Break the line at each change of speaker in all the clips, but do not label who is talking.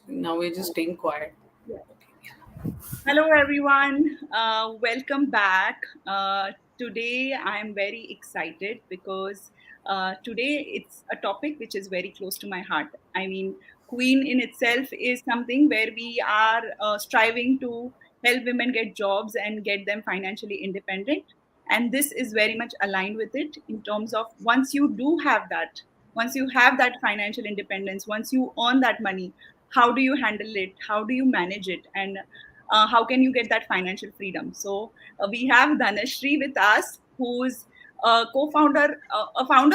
Now we're just staying quiet.
Yeah.
Okay.
Hello, everyone. Welcome back. Today, I'm very excited because today it's a topic which is very close to my heart. I mean, Queen in itself is something where we are striving to help women get jobs and get them financially independent. And this is very much aligned with it in terms of once you have that financial independence, once you earn that money, how do you handle it? How do you manage it? And how can you get that financial freedom? So we have Dhanashree with us, who's a founder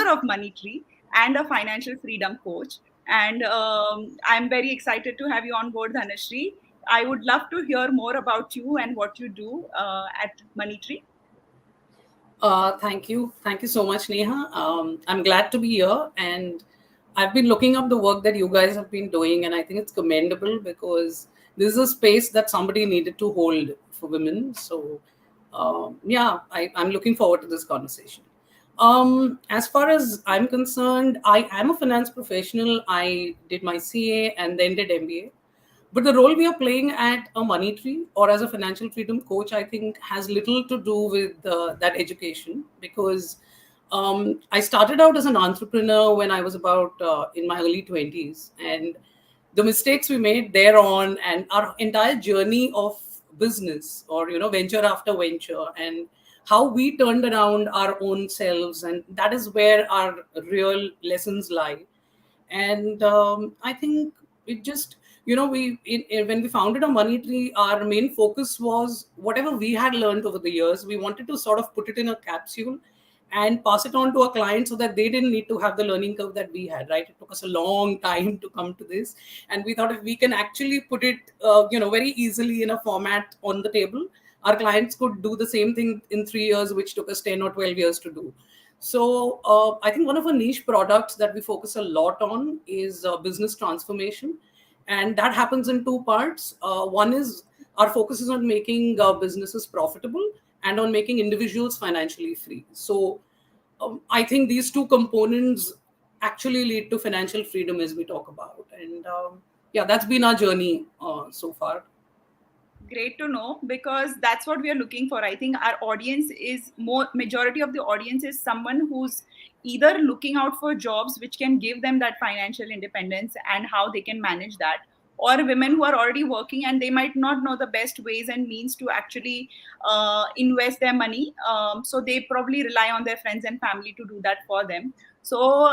of Money Tree and a financial freedom coach. And I'm very excited to have you on board, Dhanashree. I would love to hear more about you and what you do at Money Tree.
Thank you. Thank you so much, Neha. I'm glad to be here. And I've been looking up the work that you guys have been doing. And I think it's commendable because this is a space that somebody needed to hold for women. So, yeah, I'm looking forward to this conversation. As far as I'm concerned, I am a finance professional. I did my CA and then did MBA. But the role we are playing at a money tree or as a financial freedom coach, I think, has little to do with that education because I started out as an entrepreneur when I was about in my early 20s. And the mistakes we made thereon and our entire journey of business or, venture after venture and how we turned around our own selves. And that is where our real lessons lie. And I think it just when we founded a money tree, our main focus was whatever we had learned over the years, we wanted to sort of put it in a capsule and pass it on to our clients so that they didn't need to have the learning curve that we had. Right, it took us a long time to come to this, and we thought if we can actually put it very easily in a format on the table, our clients could do the same thing in 3 years, which took us 10 or 12 years to do. So I think one of our niche products that we focus a lot on is business transformation, and that happens in two parts. One is our focus is on making businesses profitable and on making individuals financially free. So I think these two components actually lead to financial freedom as we talk about, and yeah, that's been our journey so far.
Great to know, because that's what we are looking for. I think our audience is more, majority of the audience is someone who's either looking out for jobs which can give them that financial independence and how they can manage that, or women who are already working and they might not know the best ways and means to actually invest their money, so they probably rely on their friends and family to do that for them. So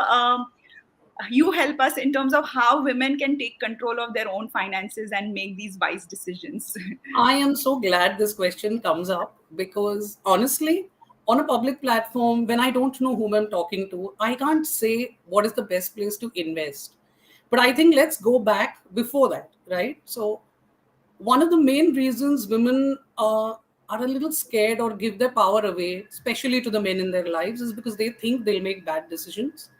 you help us in terms of how women can take control of their own finances and make these wise decisions.
I am so glad this question comes up because honestly, on a public platform, when I don't know whom I'm talking to, I can't say what is the best place to invest. But I think let's go back before that, right? So, one of the main reasons women are a little scared or give their power away, especially to the men in their lives, is because they think they'll make bad decisions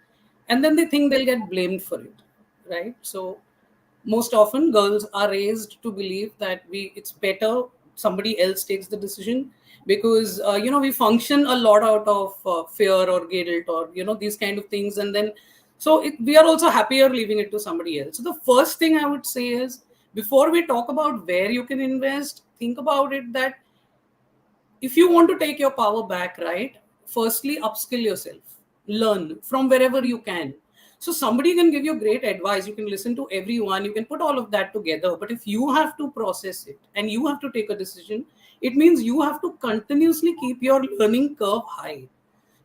and then they think they'll get blamed for it, right? So, most often girls are raised to believe that it's better somebody else takes the decision because we function a lot out of fear or guilt or these kind of things, and then we are also happier leaving it to somebody else. So the first thing I would say is, before we talk about where you can invest, think about it that if you want to take your power back, right, firstly upskill yourself, learn from wherever you can. So somebody can give you great advice, you can listen to everyone, you can put all of that together, but if you have to process it and you have to take a decision, it means you have to continuously keep your learning curve high.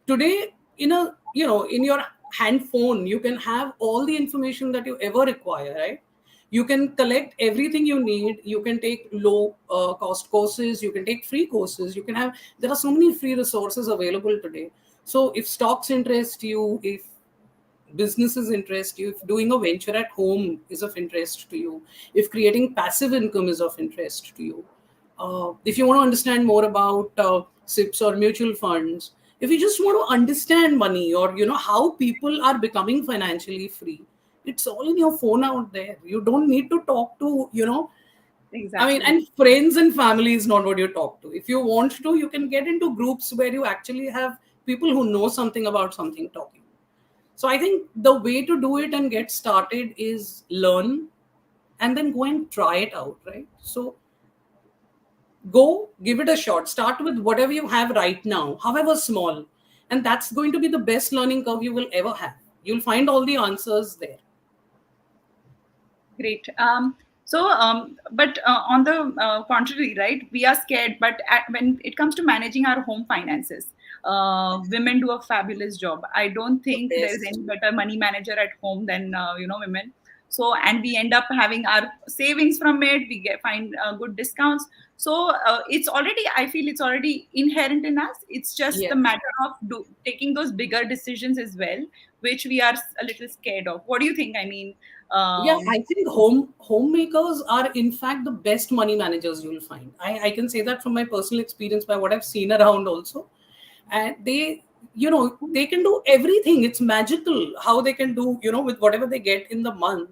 Today, in your hand phone, you can have all the information that you ever require, right? You can collect everything you need, you can take low cost courses, you can take free courses, there are so many free resources available today. So if stocks interest you, if businesses interest you, if doing a venture at home is of interest to you, if creating passive income is of interest to you, if you want to understand more about SIPs or mutual funds, if you just want to understand money or how people are becoming financially free, it's all in your phone out there. You don't need to talk to I mean,
Exactly.
and friends and family is not what you talk to. If you want to, you can get into groups where you actually have people who know something about something talking. So I think the way to do it and get started is learn and then go and try it out, right? So go give it a shot. Start with whatever you have right now, however small. And that's going to be the best learning curve you will ever have. You'll find all the answers there.
Great. But on the contrary, right? We are scared, but when it comes to managing our home finances, women do a fabulous job. I don't
The
think there is
best.
any better money manager at home than women. So, and we end up having our savings from it. We find good discounts. So I feel it's already inherent in us. It's just the
Yes.
matter of taking those bigger decisions as well, which we are a little scared of. What do you think? I mean,
Yeah,
um,
I think homemakers are in fact the best money managers you'll find. I can say that from my personal experience by what I've seen around also. And they can do everything. It's magical how they can do, with whatever they get in the month.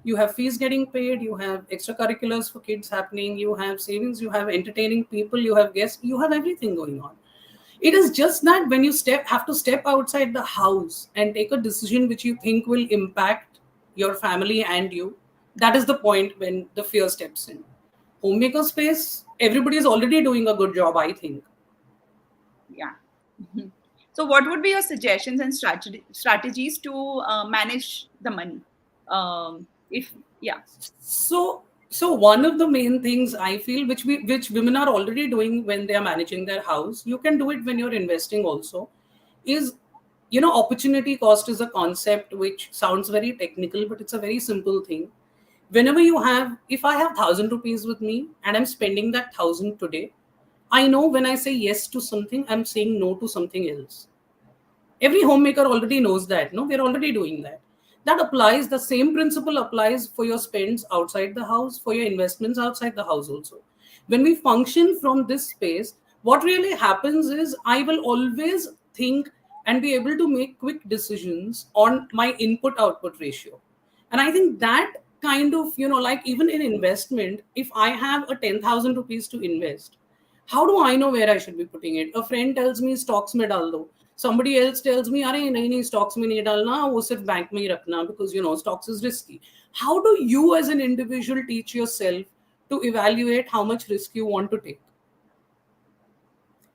You have fees getting paid, you have extracurriculars for kids happening, you have savings, you have entertaining people, you have guests, you have everything going on. It is just that when you have to step outside the house and take a decision which you think will impact your family and you, that is the point when the fear steps in. Homemaker space, everybody is already doing a good job, I think.
yeah. Mhm. So, what would be your suggestions and strategies to manage the money? If yeah,
So one of the main things I feel, which women are already doing when they are managing their house, you can do it when you're investing also, is, opportunity cost is a concept which sounds very technical, but it's a very simple thing. Whenever you have, if I have 1,000 rupees with me and I'm spending that 1,000 today, I know when I say yes to something, I'm saying no to something else. Every homemaker already knows that. No, we're already doing that. That applies. The same principle applies for your spends outside the house, for your investments outside the house also. When we function from this space, what really happens is I will always think and be able to make quick decisions on my input output ratio. And I think that kind of, like even in investment, if I have a 10,000 rupees to invest, how do I know where I should be putting it? A friend tells me stocks में डाल दो. Somebody else tells me अरे नहीं stocks में नहीं डालना, वो सिर्फ बैंक में ही रखना, because stocks is risky. How do you as an individual teach yourself to evaluate how much risk you want to take?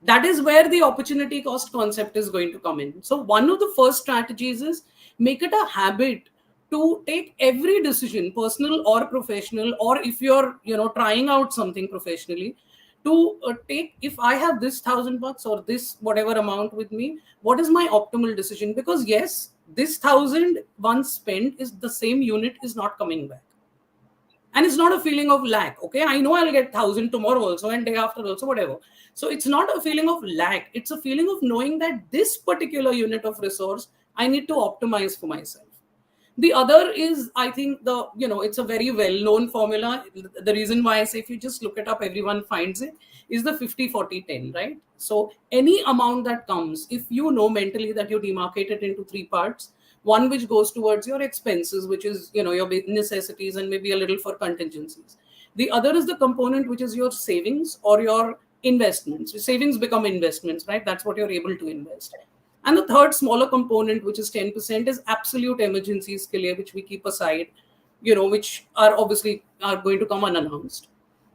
That is where the opportunity cost concept is going to come in. So one of the first strategies is make it a habit to take every decision, personal or professional, or if you're trying out something professionally, to take, if I have this $1,000 or this whatever amount with me, what is my optimal decision? Because yes, this 1,000 once spent is the same unit is not coming back. And it's not a feeling of lack. Okay, I know I'll get 1,000 tomorrow also and day after also, whatever. So it's not a feeling of lack. It's a feeling of knowing that this particular unit of resource I need to optimize for myself. The other is, I think, it's a very well-known formula. The reason why I say if you just look it up, everyone finds it, is the 50-40-10, right? So any amount that comes, if you know mentally that you demarcate it into three parts, one which goes towards your expenses, which is, your necessities and maybe a little for contingencies. The other is the component which is your savings or your investments. Your savings become investments, right? That's what you're able to invest. And the third smaller component, which is 10%, is absolute emergencies, which we keep aside, which are obviously are going to come unannounced.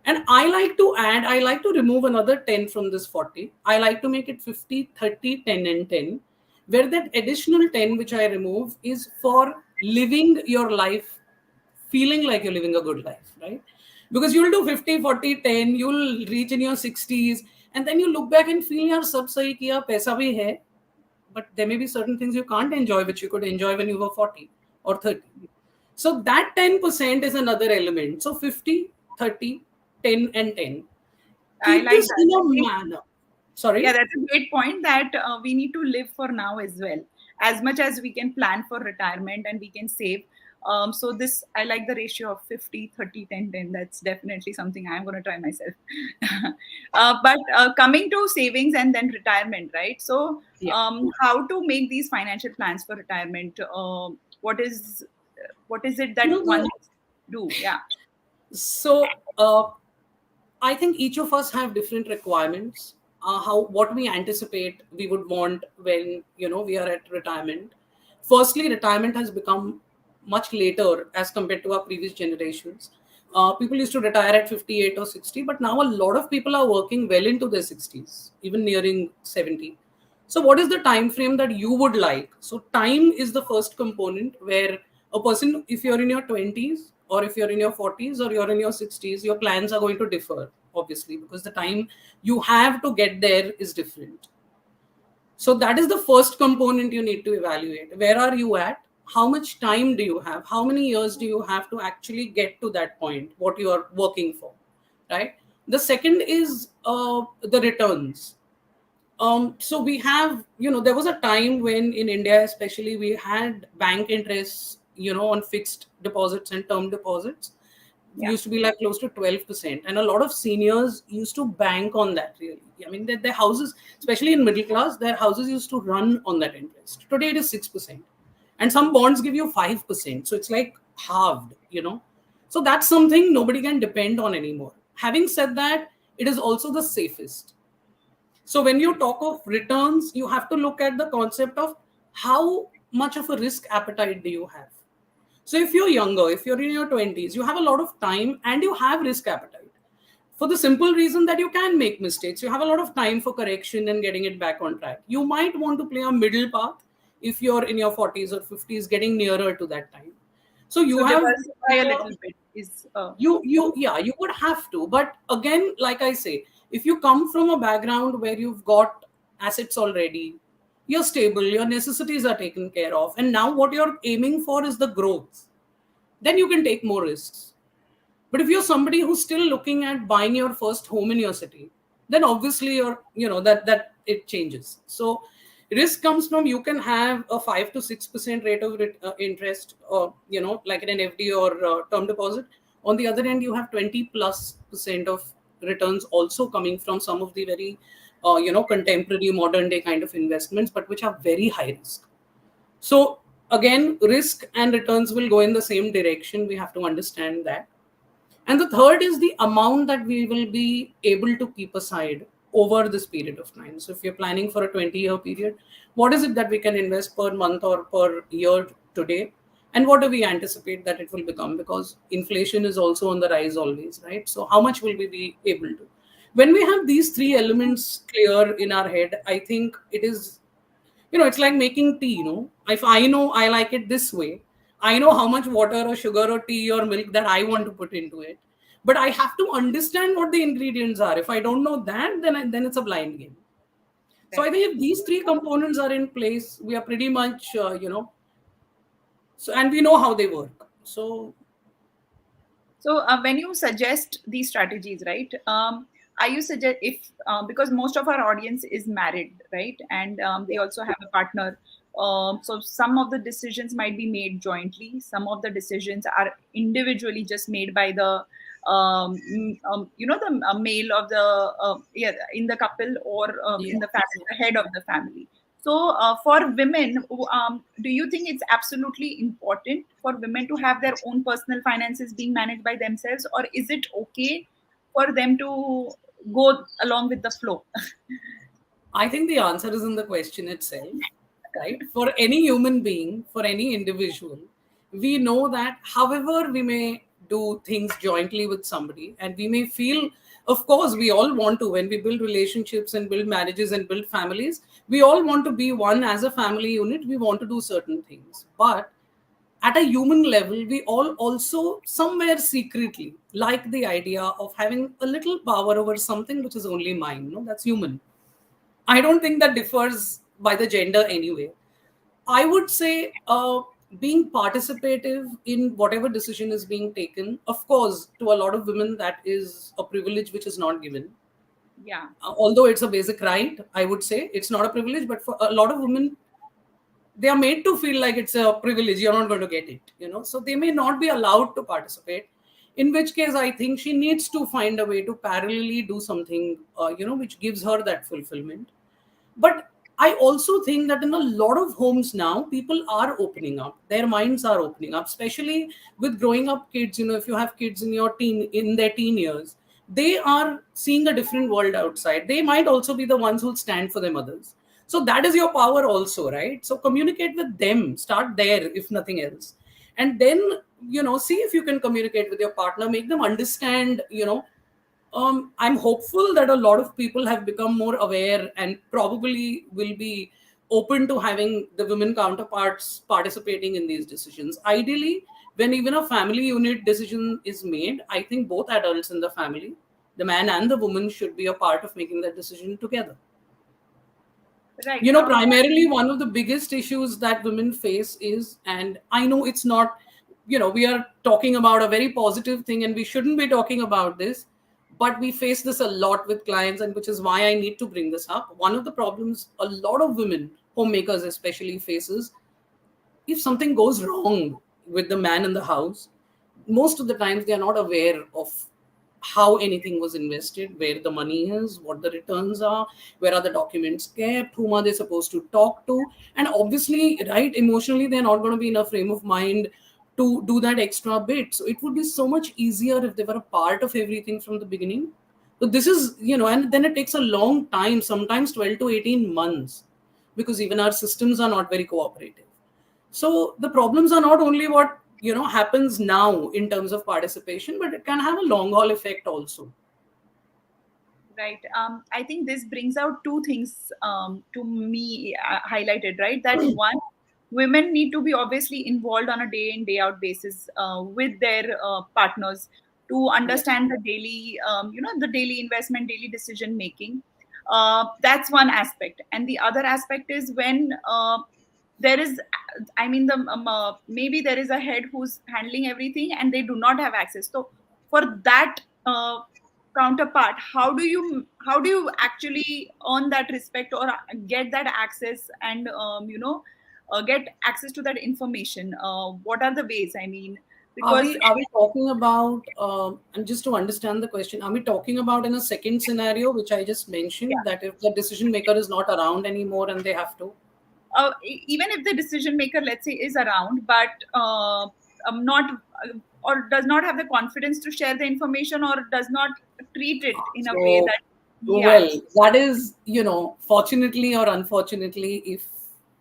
And I like to remove another 10 from this 40. I like to make it 50, 30, 10, and 10, where that additional 10 which I remove is for living your life, feeling like you're living a good life, right? Because you'll do 50, 40, 10, you'll reach in your 60s, and then you look back and feel, yaar, sab sahi kiya, paisa bhi hai, but there may be certain things you can't enjoy which you could enjoy when you were 40 or 30. So that 10% is another element. So 50, 30, 10, and 10.
I
Keep
like
this
that.
in a
I think,
manner. Sorry?
yeah, that's a great point that we need to live for now as well. As much as we can plan for retirement and we can save. So this, I like the ratio of 50, 30, 10, 10. That's definitely something I'm going to try myself. But coming to savings and then retirement, right? So
Yeah.
how to make these financial plans for retirement? What is what is it
You
that
know,
one do? Yeah.
so I think each of us have different requirements. How what we anticipate we would want when we are at retirement. Firstly, retirement has become much later as compared to our previous generations. People used to retire at 58 or 60, but now a lot of people are working well into their 60s, even nearing 70. So what is the time frame that you would like? So time is the first component where a person, if you're in your 20s or if you're in your 40s or you're in your 60s, your plans are going to differ, obviously, because the time you have to get there is different. So that is the first component you need to evaluate. Where are you at? How much time do you have? How many years do you have to actually get to that point, what you are working for, right? The second is the returns. So we have, there was a time when in India, especially, we had bank interests, on fixed deposits and term deposits
Yeah.
used to be like close to 12%. And a lot of seniors used to bank on that, really. I mean, their houses, especially in middle class, their houses used to run on that interest. Today it is 6%. And some bonds give you 5%. So it's like halved. So that's something nobody can depend on anymore. Having said that, it is also the safest. So when you talk of returns, you have to look at the concept of how much of a risk appetite do you have. So if you're younger, if you're in your 20s, you have a lot of time and you have risk appetite. For the simple reason that you can make mistakes. You have a lot of time for correction and getting it back on track. You might want to play a middle path if you're in your 40s or 50s, getting nearer to that time. So you
So
have
diversify a little bit is
you would have to. But again, like I say, if you come from a background where you've got assets already, you're stable, your necessities are taken care of, and now what you're aiming for is the growth, then you can take more risks. But if you're somebody who's still looking at buying your first home in your city, then obviously that it changes. So risk comes from, you can have a 5 to 6% rate of interest, or like in an FD or term deposit. On the other end, you have 20+% of returns also coming from some of the very contemporary modern day kind of investments, but which are very high risk. So again, risk and returns will go in the same direction. We have to understand that. And the third is the amount that we will be able to keep aside over this period of time. So if you're planning for a 20-year period, what is it that we can invest per month or per year today? And what do we anticipate that it will become? Because inflation is also on the rise always, right? So how much will we be able to? When we have these three elements clear in our head, I think it is, it's like making tea. If I know I like it this way, I know how much water or sugar or tea or milk that I want to put into it, but I have to understand what the ingredients are. If I don't know that, then it's a blind game. So I think if these three components are in place, we are pretty much so, and we know how they work. So
when you suggest these strategies, right? Are you suggest if because most of our audience is married, right, and they also have a partner. So some of the decisions might be made jointly. Some of the decisions are individually just made by the the male of the in the couple, or in
yeah.
the family, the head of the family. So, for women, do you think it's absolutely important for women to have their own personal finances being managed by themselves, or is it okay for them to go along with the flow?
I think the answer is in the question itself, right? For any human being, for any individual, we know that however we may do things jointly with somebody, and we may feel, of course, we all want to, when we build relationships and build marriages and build families, we all want to be one as a family unit. We want to do certain things. But at a human level, we all also somewhere secretly like the idea of having a little power over something which is only mine. No, that's human. I don't think that differs by the gender anyway. I would say being participative in whatever decision is being taken, of course, to a lot of women, that is a privilege which is not given.
Yeah.
Although it's a basic right, I would say it's not a privilege, but for a lot of women, they are made to feel like it's a privilege. You're not going to get it. So they may not be allowed to participate. In which case, I think she needs to find a way to parallelly do something, which gives her that fulfillment. But I also think that in a lot of homes now, people are opening up. Their minds are opening up, especially with growing up kids. If you have kids in their teen years, they are seeing a different world outside. They might also be the ones who stand for their mothers. So that is your power also, right? So communicate with them. Start there, if nothing else. And then, see if you can communicate with your partner, make them understand, I'm hopeful that a lot of people have become more aware and probably will be open to having the women counterparts participating in these decisions. Ideally, when even a family unit decision is made, I think both adults in the family, the man and the woman, should be a part of making that decision together.
Right.
Primarily one of the biggest issues that women face is, and I know it's not, we are talking about a very positive thing and we shouldn't be talking about this, but we face this a lot with clients, and which is why I need to bring this up. One of the problems a lot of women, homemakers especially, faces, if something goes wrong with the man in the house, most of the times they are not aware of how anything was invested, where the money is, what the returns are, where are the documents kept, whom are they supposed to talk to. And obviously, right, emotionally, they're not going to be in a frame of mind to do that extra bit. So it would be so much easier if they were a part of everything from the beginning. So this is, and then it takes a long time, sometimes 12 to 18 months, because even our systems are not very cooperative. So the problems are not only what happens now in terms of participation, but it can have a long haul effect also.
Right. I think this brings out two things to me highlighted, right? That one, women need to be obviously involved on a day in, day out basis with their partners to understand the daily, the daily investment, daily decision making. That's one aspect. And the other aspect is when there is, I mean, maybe there is a head who's handling everything and they do not have access. So for that, counterpart, how do you actually earn that respect or get that access and get access to that information? What are the ways, I mean,
Are
because
we are we talking about, and just to understand the question, are we talking about in a second scenario which I just mentioned,
yeah,
that if the decision maker is not around anymore and they have to?
even if the decision maker, let's say, is around but not or does not have the confidence to share the information or does not treat it in a way
So,
that, yeah,
well, that is, fortunately or unfortunately, if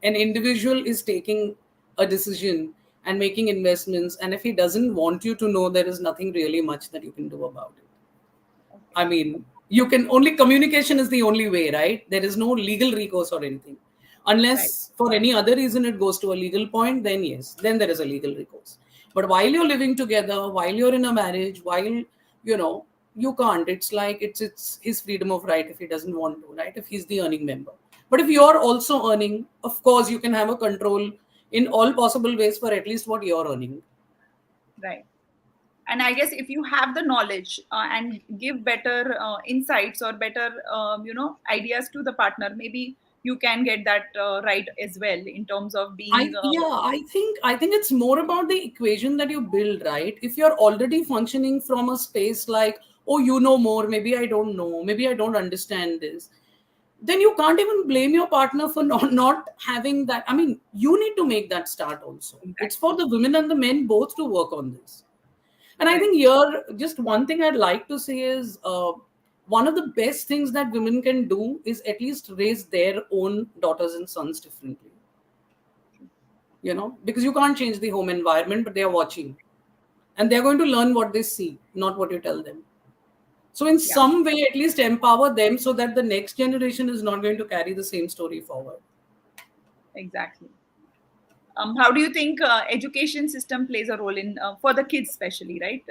an individual is taking a decision and making investments, and if he doesn't want you to know, there is nothing really much that you can do about it.
okay,
I mean, you can only, communication is the only way, right? There is no legal recourse or anything.
right,
Unless for any other reason it goes to a legal point, then yes, then there is a legal recourse. But while you're living together, while you're in a marriage, while, you can't. It's like it's his freedom of right if he doesn't want to, right? If he's the earning member. But if you're also earning, of course, you can have a control in all possible ways for at least what you're earning.
right. And I guess if you have the knowledge and give better insights or better ideas to the partner, maybe you can get that right as well in terms of being
I think it's more about the equation that you build, right? If you're already functioning from a space like, oh, you know more, maybe I don't know, maybe I don't understand this, then you can't even blame your partner for not having that. I mean, you need to make that start also. It's
exactly
for the women and the men both to work on this. And I
right.
think here, just one thing I'd like to say is, one of the best things that women can do is at least raise their own daughters and sons differently. Because you can't change the home environment, but they are watching and they're going to learn what they see, not what you tell them. So, in
Yeah,
some way, at least empower them so that the next generation is not going to carry the same story forward.
exactly. How do you think education system plays a role in for the kids especially, right,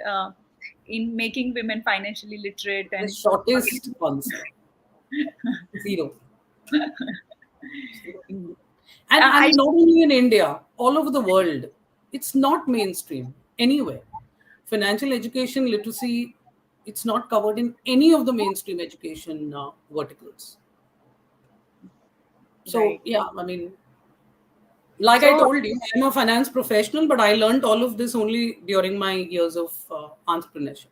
in making women financially literate
The
and
shortest answer: zero. Zero. And
I
and not only in India, all over the world, it's not mainstream anywhere. Financial education literacy, it's not covered in any of the mainstream education verticals. So
right.
yeah, I mean, like I
So
told you, I'm a finance professional, but I learned all of this only during my years of entrepreneurship.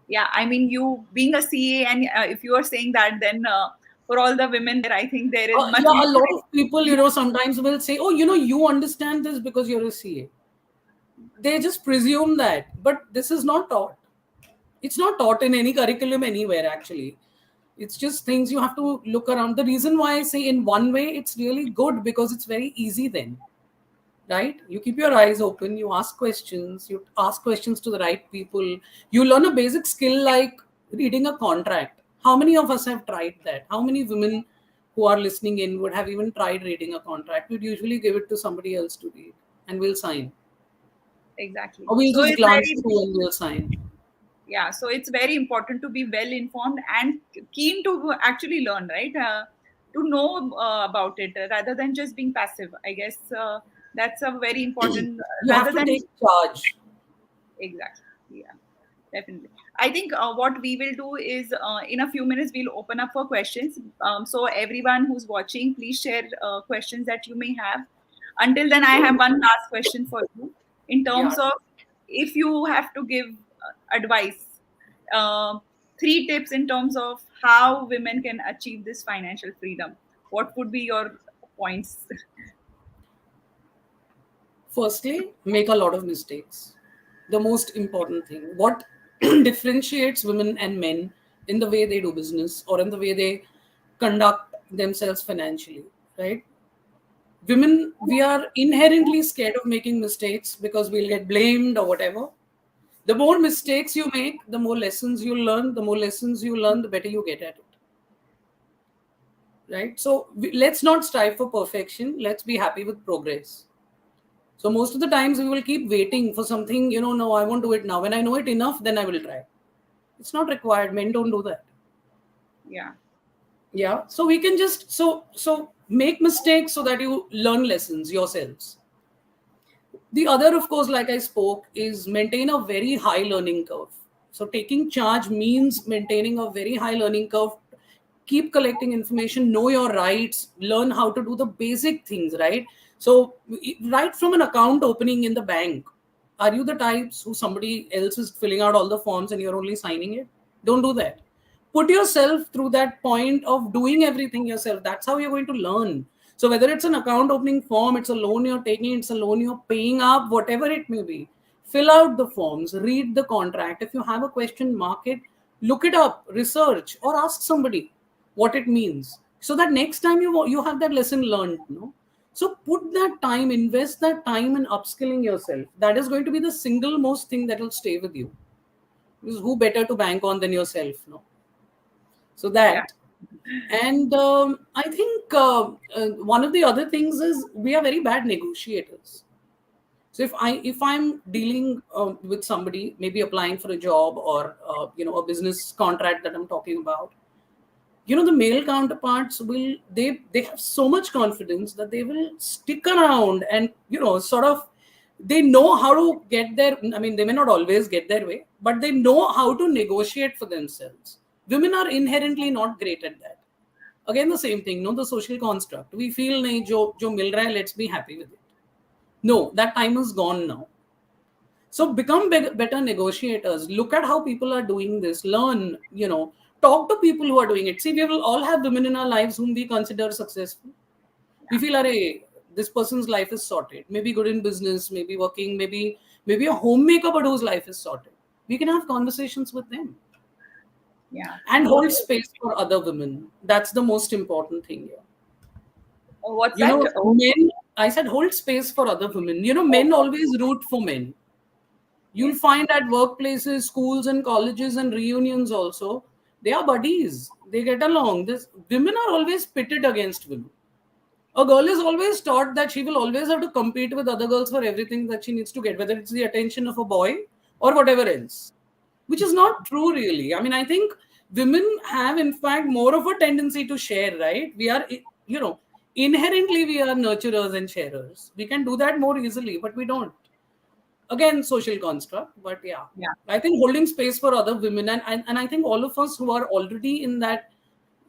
yeah, I mean, you being a CA, and if you are saying that, then for all the women there, I think there is much
Yeah,
more.
a lot of people, sometimes will say, "Oh, you understand this because you're a CA." They just presume that, but this is not taught. It's not taught in any curriculum anywhere, actually. It's just things you have to look around. The reason why I say in one way it's really good, because it's very easy then. right? You keep your eyes open, you ask questions to the right people. You learn a basic skill like reading a contract. How many of us have tried that? How many women who are listening in would have even tried reading a contract? We'd usually give it to somebody else to read and we'll sign.
Exactly.
Or we'll
So
just
it's
glance
very,
through and we'll sign.
yeah, so it's very important to be well informed and keen to actually learn, right? To know about it rather than just being passive. I guess that's a very important,
You have
rather
to
than,
take charge.
exactly. Yeah, definitely. I think what we will do is in a few minutes, we'll open up for questions. So, everyone who's watching, please share questions that you may have. Until then, I have one last question for you. In
Yeah.
terms of, if you have to give advice, uh, three tips in terms of how women can achieve this financial freedom, what would be your points?
Firstly, make a lot of mistakes. The most important thing. What differentiates women and men in the way they do business or in the way they conduct themselves financially, right? Women, we are inherently scared of making mistakes because we'll get blamed or whatever. The more mistakes you make, the more lessons you learn. The more lessons you learn, the better you get at it, right? So let's not strive for perfection. Let's be happy with progress. So most of the times we will keep waiting for something, no, I won't do it now. When I know it enough, then I will try. It's not required. Men don't do that.
Yeah.
Yeah. So we can just so make mistakes so that you learn lessons yourselves. The other, of course, like I spoke, is maintain a very high learning curve. So taking charge means maintaining a very high learning curve. Keep collecting information, know your rights, learn how to do the basic things, right? So right from an account opening in the bank, are you the types who somebody else is filling out all the forms and you're only signing it? Don't do that. Put yourself through that point of doing everything yourself. That's how you're going to learn. So whether it's an account opening form, it's a loan you're taking, it's a loan you're paying up, whatever it may be, fill out the forms, read the contract. If you have a question, mark it, look it up, research, or ask somebody what it means, so that next time you have that lesson learned. So put that time, invest that time in upskilling yourself. That is going to be the single most thing that will stay with you. Because who better to bank on than yourself? No. So
Yeah.
that. And I think one of the other things is we are very bad negotiators. So if I'm dealing with somebody, maybe applying for a job or a business contract that I'm talking about, the male counterparts they have so much confidence that they will stick around and sort of, they know how to get their, I mean, they may not always get their way, but they know how to negotiate for themselves. Women are inherently not great at that. Again, the same thing, the social construct. We feel nahi jo mil raha hai, let's be happy with it. No, that time is gone now. So become better negotiators. Look at how people are doing this. Learn, talk to people who are doing it. See, we will all have women in our lives whom we consider successful. We feel, array, this person's life is sorted. Maybe good in business, maybe working, maybe a homemaker, but whose life is sorted. We can have conversations with them
Yeah.
and hold space for other women. That's the most important thing here.
What's that? Oh,
Men, I said hold space for other women. Men
oh,
always root for men. You'll
yes.
find at workplaces, schools, and colleges and reunions also, they are buddies. They get along. This women are always pitted against women. A girl is always taught that she will always have to compete with other girls for everything that she needs to get, whether it's the attention of a boy or whatever else, which is not true, really. I mean, I think women have, in fact, more of a tendency to share, right? We are, inherently, we are nurturers and sharers. We can do that more easily, but we don't. Again, social construct, but yeah,
Yeah.
I think holding space for other women, and I think all of us who are already in that,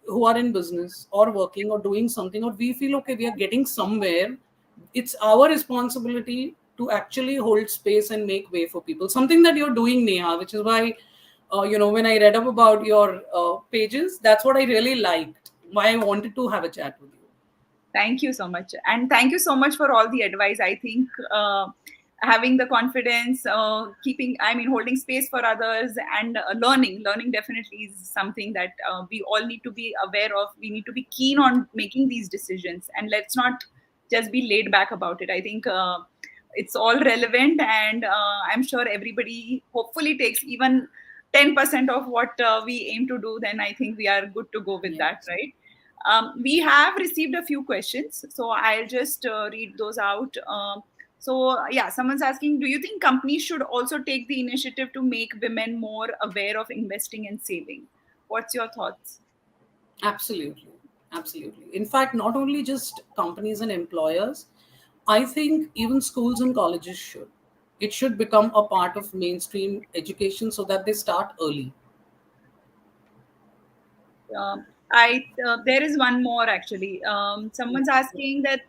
who are in business or working or doing something, or we feel okay, we are getting somewhere, it's our responsibility to actually hold space and make way for people. Something that you're doing, Neha, which is why when I read up about your pages, that's what I really liked, why I wanted to have a chat with you.
Thank you so much. And thank you so much for all the advice. I think having the confidence, holding space for others and learning definitely is something that we all need to be aware of. We need to be keen on making these decisions and let's not just be laid back about it. I think it's all relevant, and I'm sure everybody hopefully takes even 10% of what we aim to do. Then I think we are good to go with that,
Yes.
right? We have received a few questions, so I'll just read those out. Yeah, someone's asking, do you think companies should also take the initiative to make women more aware of investing and saving? What's your thoughts?
Absolutely. Absolutely. In fact, not only just companies and employers, I think even schools and colleges should. It should become a part of mainstream education so that they start early.
I There is one more actually. Someone's asking that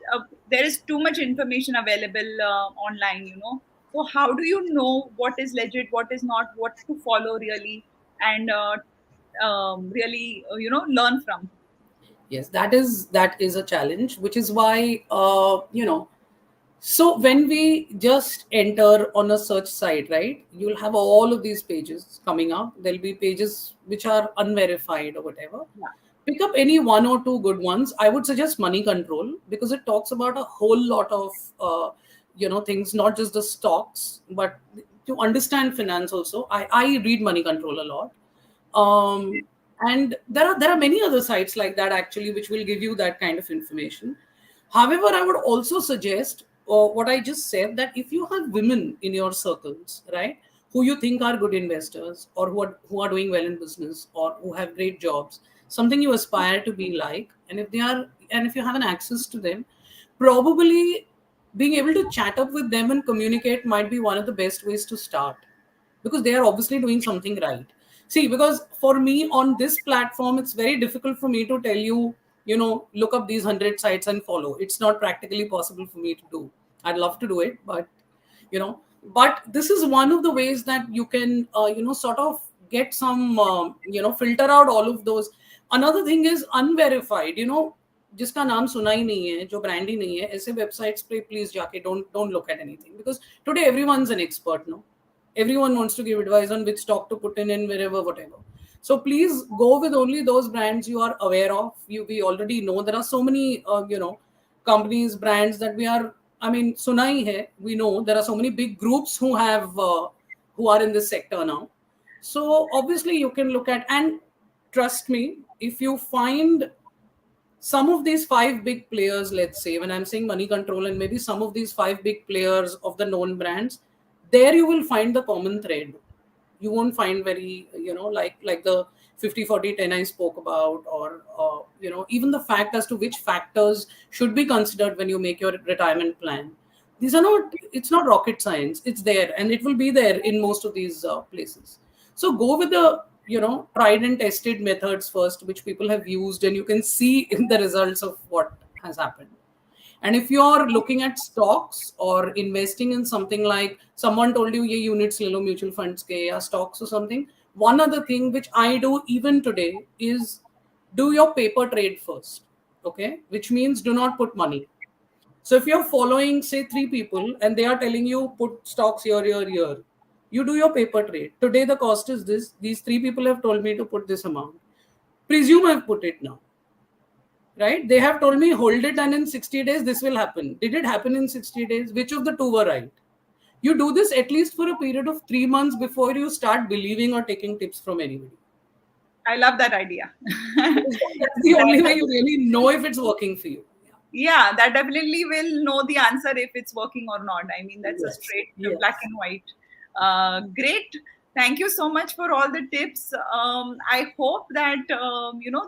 there is too much information available online. So how do you know what is legit, what is not, what to follow really, and really learn from?
Yes, that is a challenge, which is why so when we just enter on a search site, right, you'll have all of these pages coming up. There'll be pages which are unverified or whatever.
Yeah.
Pick up any one or two good ones. I would suggest Money Control because it talks about a whole lot of things, not just the stocks, but to understand finance also. I read Money Control a lot. And there are many other sites like that actually which will give you that kind of information. However, I would also suggest what I just said, that if you have women in your circles, right, who you think are good investors or who are doing well in business or who have great jobs, something you aspire to be like, and if you have an access to them, probably being able to chat up with them and communicate might be one of the best ways to start, because they are obviously doing something right. See, because for me on this platform, it's very difficult for me to tell you, look up these 100 sites and follow. It's not practically possible for me to do. I'd love to do it, but this is one of the ways that you can, sort of get some, filter out all of those. Another thing is unverified, जिसका नाम सुना ही नहीं है, जो brand ही नहीं है, ऐसे websites पे प्लीज जाके don't look at anything, because today everyone's an expert now. Everyone wants to give advice on which stock to put in wherever, whatever. So please go with only those brands you are aware of. We already know there are so many, companies, brands that we are. I mean, suna hi hai. We know there are so many big groups who are in this sector now. So obviously you can look at, and trust me, if you find some of these five big players, let's say, when I'm saying Money Control, and maybe some of these five big players of the known brands, there you will find the common thread. You won't find very, like the 50-40-10 I spoke about, or even the fact as to which factors should be considered when you make your retirement plan. These are not, it's not rocket science. It's there, and it will be there in most of these places. So go with the, tried and tested methods first, which people have used, and you can see in the results of what has happened. And if you're looking at stocks or investing in something, like someone told you, ye units le lo mutual funds ke ya stocks or something, one other thing which I do even today is do your paper trade first. Okay, which means do not put money. So if you're following, say, three people and they are telling you put stocks here, here, here, you do your paper trade. Today the cost is this. These three people have told me to put this amount. Presume I've put it now. Right? They have told me hold it and in 60 days this will happen. Did it happen in 60 days? Which of the two were right? You do this at least for a period of 3 months before you start believing or taking tips from anybody.
I love that idea.
Because that's the only way you really know if it's working for you.
Yeah, that definitely will know the answer if it's working or not. I mean, that's a
Yes.
straight
Yes.
black and white. Great. Thank you so much for all the tips. I hope that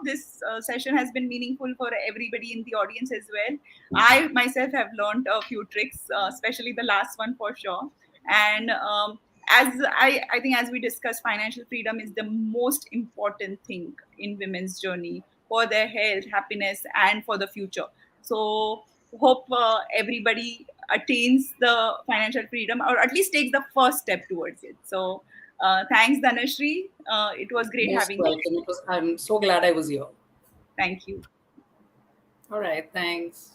this session has been meaningful for everybody in the audience as well. I myself have learned a few tricks, especially the last one for sure. And as I think, as we discussed, financial freedom is the most important thing in women's journey for their health, happiness, and for the future. So hope everybody attains the financial freedom, or at least takes the first step towards it. So thanks, Dhanashree. It was great
Most
having you.
welcome. I'm so glad I was here.
Thank you.
All right. Thanks.